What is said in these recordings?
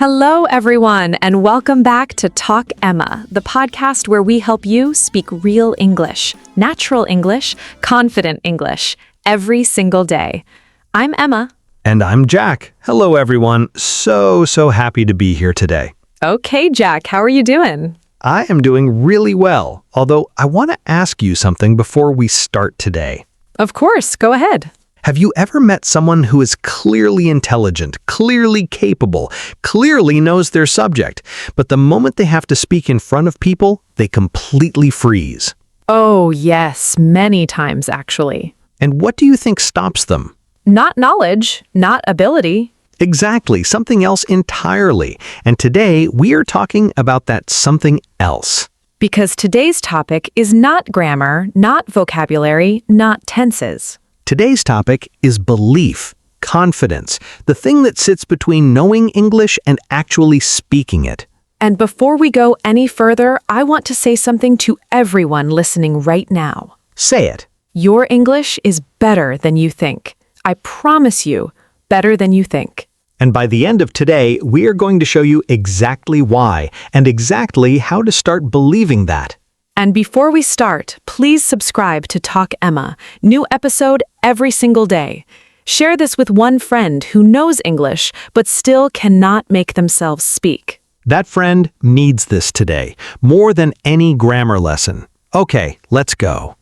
Hello, everyone, and welcome back to Talk Emma, the podcast where we help you speak real English, natural English, confident English, every single day. I'm Emma. And I'm Jack. Hello, everyone. So happy to be here today. Okay, Jack, how are you doing? I am doing really well, although I want to ask you something before we start today. Of course, go ahead. Have you ever met someone who is clearly intelligent, clearly capable, clearly knows their subject, but the moment they have to speak in front of people, they completely freeze? Oh, yes, many times, actually. And what do you think stops them? Not knowledge, not ability. Exactly, something else entirely. And today, we are talking about that something else. Because today's topic is not grammar, not vocabulary, not tenses. Today's topic is belief, confidence, the thing that sits between knowing English and actually speaking it. And before we go any further, I want to say something to everyone listening right now. Say it. Your English is better than you think. I promise you, better than you think. And by the end of today, we are going to show you exactly why and exactly how to start believing that. And before we start, please subscribe to Talk Emma. New episode every single day. Share this with one friend who knows English but still cannot make themselves speak. That friend needs this today, more than any grammar lesson. Okay, let's go.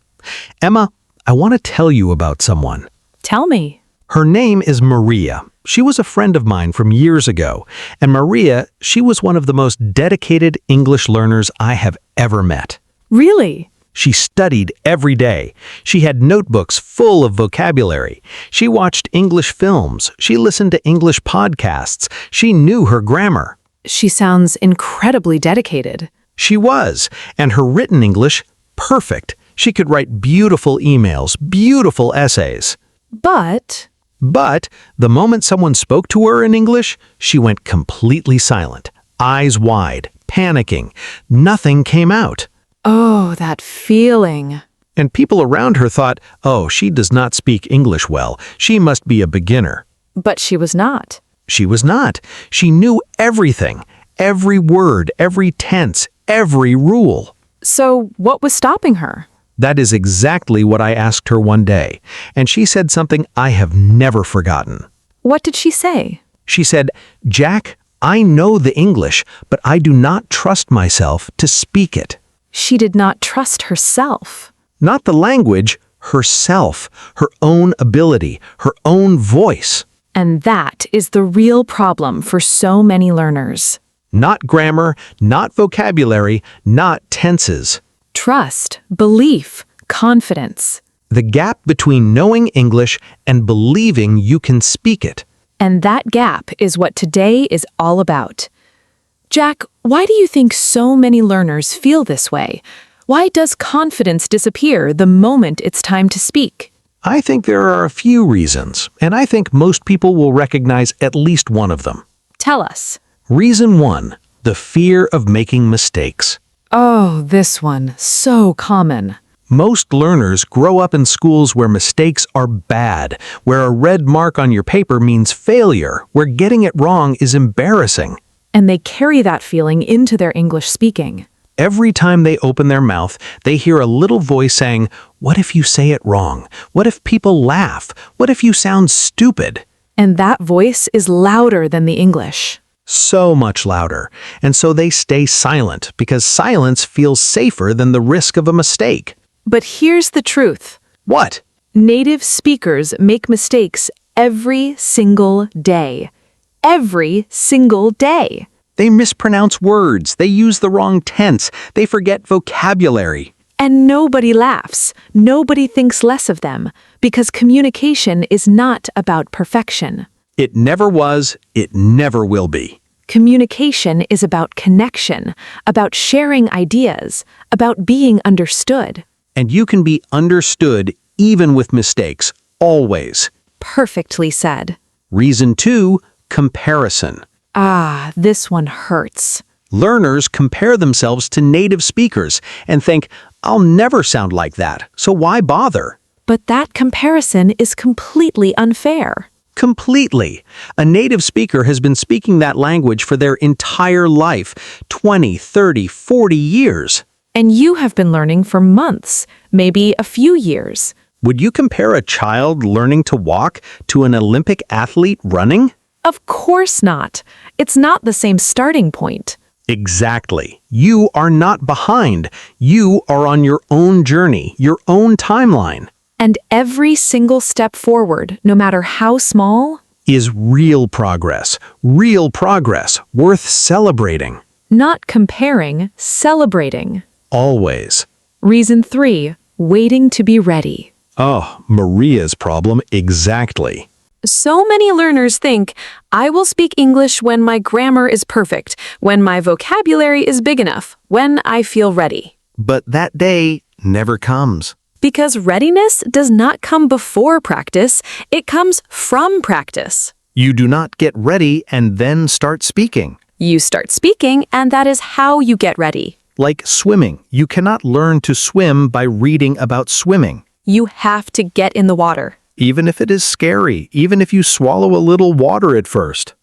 Emma, I want to tell you about someone. Tell me. Her name is Maria. She was a friend of mine from years ago. And Maria, she was one of the most dedicated English learners I have ever met. Really? She studied every day. She had notebooks full of vocabulary. She watched English films. She listened to English podcasts. She knew her grammar. She sounds incredibly dedicated. She was, and her written English, perfect. She could write beautiful emails, beautiful essays. But the moment someone spoke to her in English, she went completely silent, eyes wide, panicking. Nothing came out. oh, that feeling. And people around her thought, oh, she does not speak English well. She must be a beginner. But she was not. She was not. She knew everything. Every word, every tense, every rule. So what was stopping her? That is exactly what I asked her one day. And she said something I have never forgotten. What did she say? She said, Jack, I know the English, but I do not trust myself to speak it. She did not trust herself. Not the language, herself, her own ability, her own voice. And that is the real problem for so many learners. Not grammar, not vocabulary, not tenses. Trust, belief, confidence. The gap between knowing English and believing you can speak it. And that gap is what today is all about. Jack, why do you think so many learners feel this way? Why does confidence disappear the moment it's time to speak? I think there are a few reasons, and I think most people will recognize at least one of them. Tell us. Reason 1, the fear of making mistakes. Oh, this one, so common. Most learners grow up in schools where mistakes are bad, where a red mark on your paper means failure, where getting it wrong is embarrassing. And they carry that feeling into their English speaking. Every time they open their mouth, they hear a little voice saying, what if you say it wrong? What if people laugh? What if you sound stupid? And that voice is louder than the English. So much louder. And so they stay silent because silence feels safer than the risk of a mistake. But here's the truth. What? Native speakers make mistakes every single day. Every single day. They mispronounce words. They use the wrong tense. They forget vocabulary. And nobody laughs. Nobody thinks less of them because communication is not about perfection. It never was. It never will be. Communication is about connection, about sharing ideas, about being understood. And you can be understood even with mistakes, always. Perfectly said. Reason 2, comparison. Ah, this one hurts. Learners compare themselves to native speakers and think, I'll never sound like that, so why bother? But that comparison is completely unfair. Completely. A native speaker has been speaking that language for their entire life, 20, 30, 40 years. And you have been learning for months, maybe a few years. Would you compare a child learning to walk to an Olympic athlete running? Of course not. It's not the same starting point. Exactly. You are not behind. You are on your own journey, your own timeline. And every single step forward, no matter how small, Is real progress worth celebrating. not comparing, celebrating. Always. Reason 3, waiting to be ready. Oh, Maria's problem exactly. So many learners think, I will speak English when my grammar is perfect, when my vocabulary is big enough, when I feel ready. But that day never comes. Because readiness does not come before practice, it comes from practice. You do not get ready and then start speaking. You start speaking, and that is how you get ready. Like swimming, you cannot learn to swim by reading about swimming. You have to get in the water. Even if it is scary, even if you swallow a little water at first.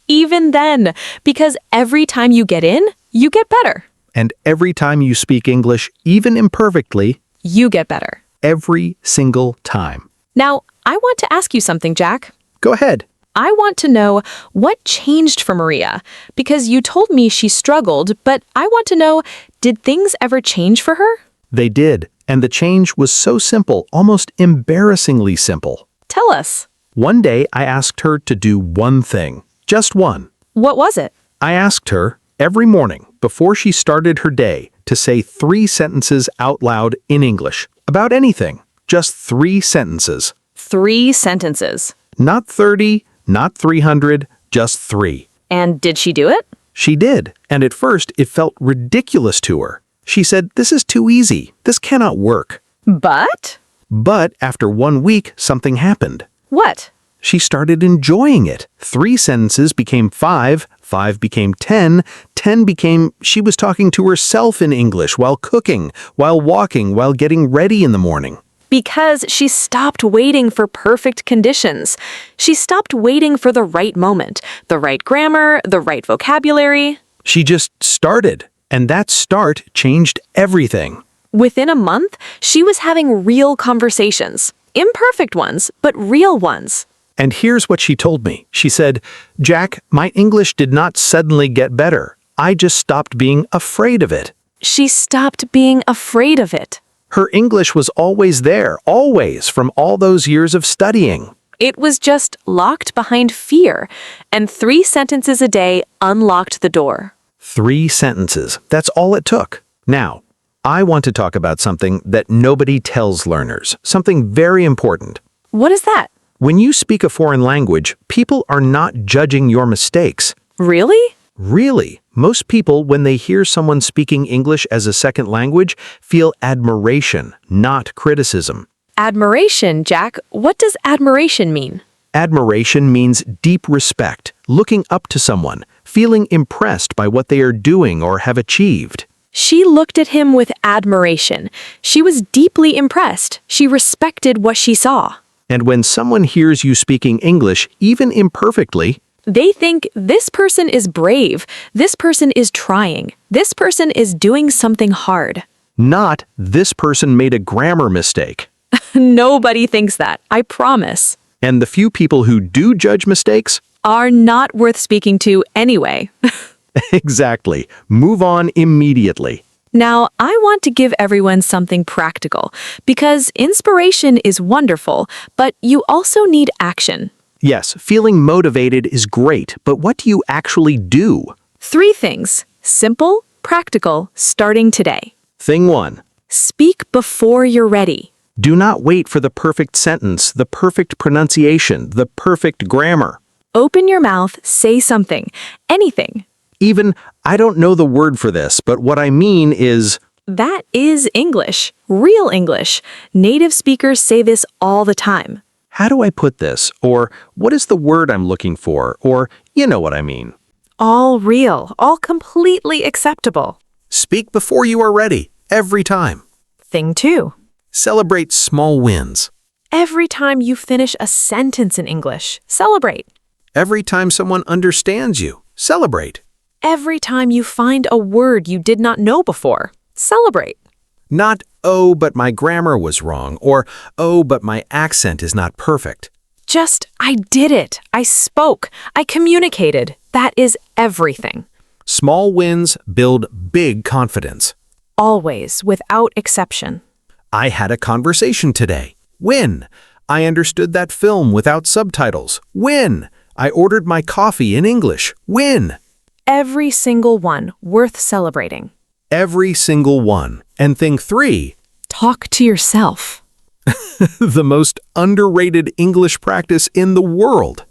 Even then, because every time you get in, you get better. And every time you speak English, even imperfectly, You get better. every single time. Now, I want to ask you something, Jack. Go ahead. I want to know what changed for Maria, because you told me she struggled, but I want to know, did things ever change for her? They did, and the change was so simple, almost embarrassingly simple. Tell us. One day, I asked her to do one thing. Just one. What was it? I asked her, every morning, before she started her day, to say 3 sentences out loud in English. About anything. Just 3 sentences. 3 sentences. Not 30, not 300, just 3. And did she do it? She did, and at first it felt ridiculous to her. She said, this is too easy. This cannot work. But? But after 1 week, something happened. What? She started enjoying it. 3 sentences became 5, 5 became 10, 10 became she was talking to herself in English while cooking, while walking, while getting ready in the morning. Because she stopped waiting for perfect conditions. She stopped waiting for the right moment, the right grammar, the right vocabulary. She just started, and that start changed everything. Within a month, she was having real conversations. Imperfect ones, but real ones. And here's what she told me. She said, Jack, my English did not suddenly get better. I just stopped being afraid of it. She stopped being afraid of it. Her English was always there, always, from all those years of studying. It was just locked behind fear, and 3 sentences a day unlocked the door. 3 sentences. That's all it took. Now, I want to talk about something that nobody tells learners, something very important. What is that? When you speak a foreign language, people are not judging your mistakes. Really? Really, most people, when they hear someone speaking English as a second language, feel admiration, not criticism. Admiration, Jack. What does admiration mean? Admiration means deep respect, looking up to someone, feeling impressed by what they are doing or have achieved. She looked at him with admiration. She was deeply impressed. She respected what she saw. And when someone hears you speaking English, even imperfectly, They think this person is brave. This person is trying. This person is doing something hard. not this person made a grammar mistake. Nobody thinks that, I promise. And the few people who do judge mistakes? Are not worth speaking to anyway. Exactly. Move on immediately. Now, I want to give everyone something practical, because inspiration is wonderful, but you also need action. Yes, feeling motivated is great, but what do you actually do? 3 things. Simple, practical, starting today. Thing 1. Speak before you're ready. Do not wait for the perfect sentence, the perfect pronunciation, the perfect grammar. Open your mouth, say something. Anything. Even, I don't know the word for this, but what I mean is, That is English. Real English. Native speakers say this all the time. how do I put this? Or, what is the word I'm looking for? Or, you know what I mean. All real. All completely acceptable. Speak before you are ready, every time. Thing 2. Celebrate small wins. Every time you finish a sentence in English, celebrate. Every time someone understands you, celebrate. Every time you find a word you did not know before, celebrate. Not, oh, but my grammar was wrong, or, oh, but my accent is not perfect. Just, I did it. I spoke. I communicated. That is everything. Small wins build big confidence. Always, without exception. I had a conversation today. Win. I understood that film without subtitles. Win. I ordered my coffee in English. Win. Every single one worth celebrating. Every single one. And thing 3, Talk to yourself. the most underrated English practice in the world.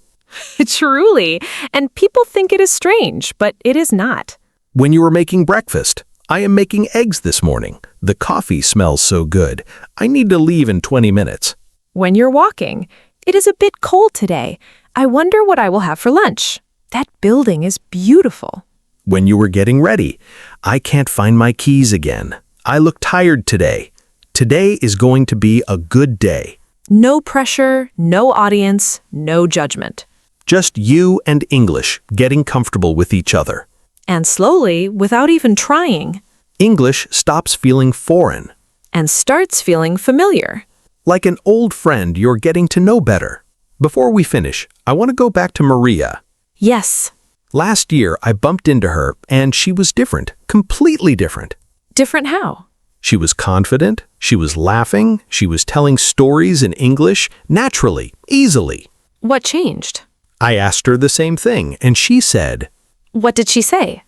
Truly. And people think it is strange, but it is not. When you are making breakfast, I am making eggs this morning. The coffee smells so good. I need to leave in 20 minutes. When you're walking, it is a bit cold today. I wonder what I will have for lunch. That building is beautiful. When you were getting ready, I can't find my keys again. I look tired today. Today is going to be a good day. No pressure, no audience, no judgment. Just you and English getting comfortable with each other. And slowly, without even trying, English stops feeling foreign. and starts feeling familiar. Like an old friend you're getting to know better. Before we finish, I want to go back to Maria. Yes, Last year, I bumped into her, and she was different, completely different. different how? She was confident, she was laughing, she was telling stories in English, naturally, easily. What changed? I asked her the same thing, and she said, What did she say?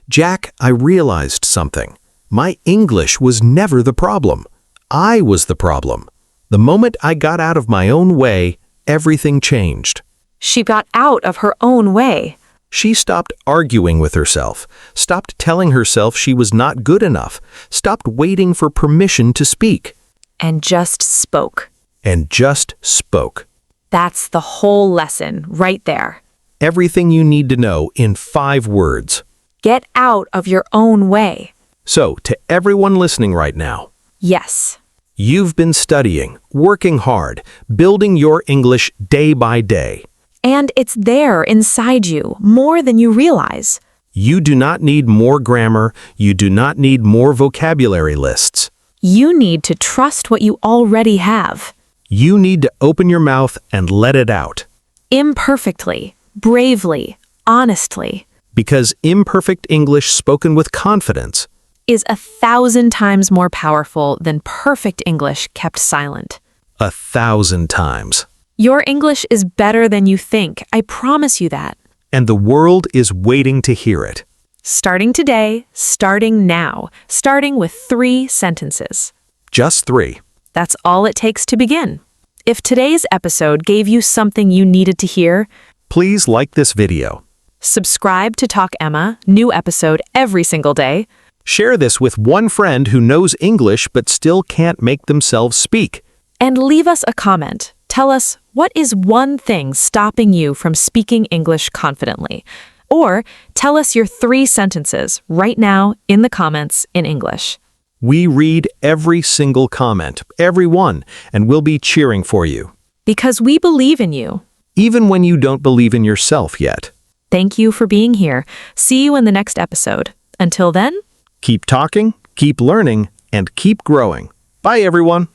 Jack, I realized something. My English was never the problem. I was the problem. The moment I got out of my own way, everything changed. She got out of her own way. She stopped arguing with herself, stopped telling herself she was not good enough, stopped waiting for permission to speak, And just spoke. and just spoke. That's the whole lesson right there. Everything you need to know in 5 words. Get out of your own way. So, to everyone listening right now, Yes. you've been studying, working hard, building your English day by day. And it's there inside you, more than you realize. You do not need more grammar, you do not need more vocabulary lists. You need to trust what you already have. You need to open your mouth and let it out. Imperfectly, bravely, honestly, Because imperfect English spoken with confidence is 1,000 times more powerful than perfect English kept silent. 1,000 times. Your English is better than you think. I promise you that. And the world is waiting to hear it. Starting today, starting now, starting with 3 sentences. Just 3. That's all it takes to begin. If today's episode gave you something you needed to hear, Please like this video. subscribe to Talk Emma, new episode every single day. Share this with one friend who knows English but still can't make themselves speak. And leave us a comment. Tell us, what is one thing stopping you from speaking English confidently? Or tell us your 3 sentences right now in the comments in English. We read every single comment, every one, and we'll be cheering for you. Because we believe in you. Even when you don't believe in yourself yet. Thank you for being here. See you in the next episode. Until then, Keep talking, keep learning, and keep growing. Bye, everyone.